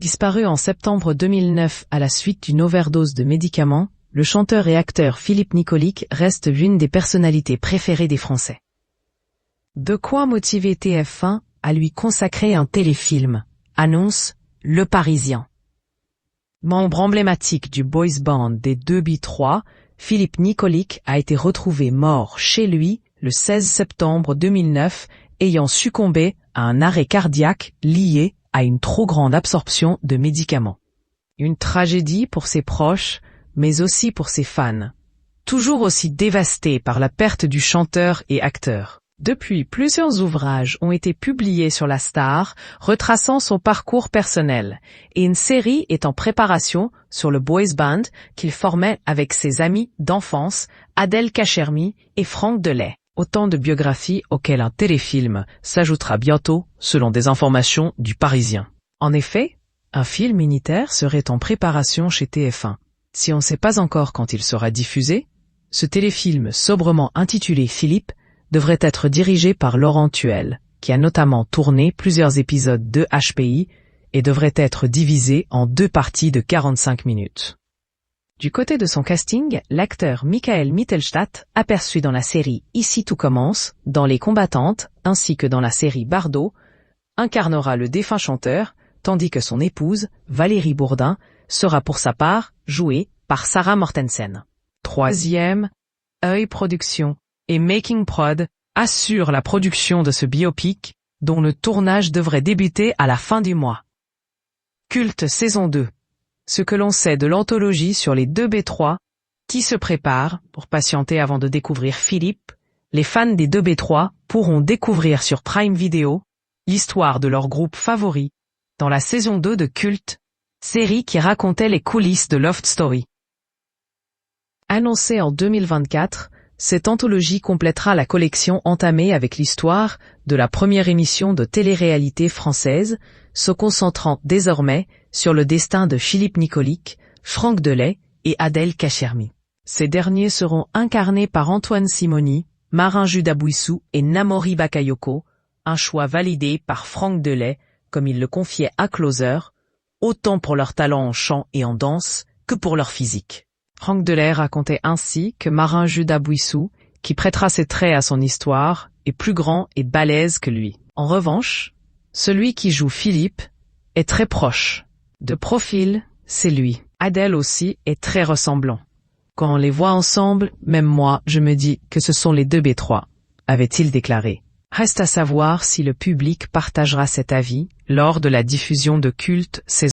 Disparu en septembre 2009 à la suite d'une overdose de médicaments, le chanteur et acteur Philippe Nicolic reste l'une des personnalités préférées des Français. De quoi motiver TF1 à lui consacrer un téléfilm, annonce Le Parisien. Membre emblématique du boys band des 2B3, Philippe Nicolic a été retrouvé mort chez lui le 16 septembre 2009, ayant succombé à un arrêt cardiaque lié à une trop grande absorption de médicaments. Une tragédie pour ses proches, mais aussi pour ses fans, toujours aussi dévastés par la perte du chanteur et acteur. Depuis, plusieurs ouvrages ont été publiés sur la star, retraçant son parcours personnel, et une série est en préparation sur le boys band qu'il formait avec ses amis d'enfance, Adèle Cachermy et Franck Delay. Autant de biographies auxquelles un téléfilm s'ajoutera bientôt, selon des informations du Parisien. En effet, un film unitaire serait en préparation chez TF1. Si on ne sait pas encore quand il sera diffusé, ce téléfilm sobrement intitulé Philippe devrait être dirigé par Laurent Tuelle, qui a notamment tourné plusieurs épisodes de HPI et devrait être divisé en 2 parties de 45 minutes. Du côté de son casting, l'acteur Michael Mittelstadt, aperçu dans la série Ici tout commence, dans Les Combattantes, ainsi que dans la série Bardot, incarnera le défunt chanteur, tandis que son épouse, Valérie Bourdin, sera pour sa part jouée par Sarah Mortensen. 3e, Œil Productions et Making Prod assurent la production de ce biopic, dont le tournage devrait débuter à la fin du mois. Culte saison 2. Ce que l'on sait de l'anthologie sur les 2B3, qui se prépare pour patienter avant de découvrir Philippe, les fans des 2B3 pourront découvrir sur Prime Video l'histoire de leur groupe favori dans la saison 2 de Culte, série qui racontait les coulisses de Love Story. Annoncée en 2024, cette anthologie complétera la collection entamée avec l'histoire de la première émission de télé-réalité française, se concentrant désormais sur le destin de Philippe Nicolic, Franck Delay et Adèle Cachermy. Ces derniers seront incarnés par Antoine Simoni, Marin-Judas Bouissou et Namori Bakayoko, un choix validé par Franck Delay, comme il le confiait à Closer, autant pour leur talent en chant et en danse que pour leur physique. Franck Delay racontait ainsi que Marin-Judas Bouissou, qui prêtera ses traits à son histoire, est plus grand et balèze que lui. En revanche, celui qui joue Philippe est très proche. De profil, c'est lui. Adèle aussi est très ressemblant. Quand on les voit ensemble, même moi, je me dis que ce sont les 2B3, avait-il déclaré. Reste à savoir si le public partagera cet avis lors de la diffusion de Culte saison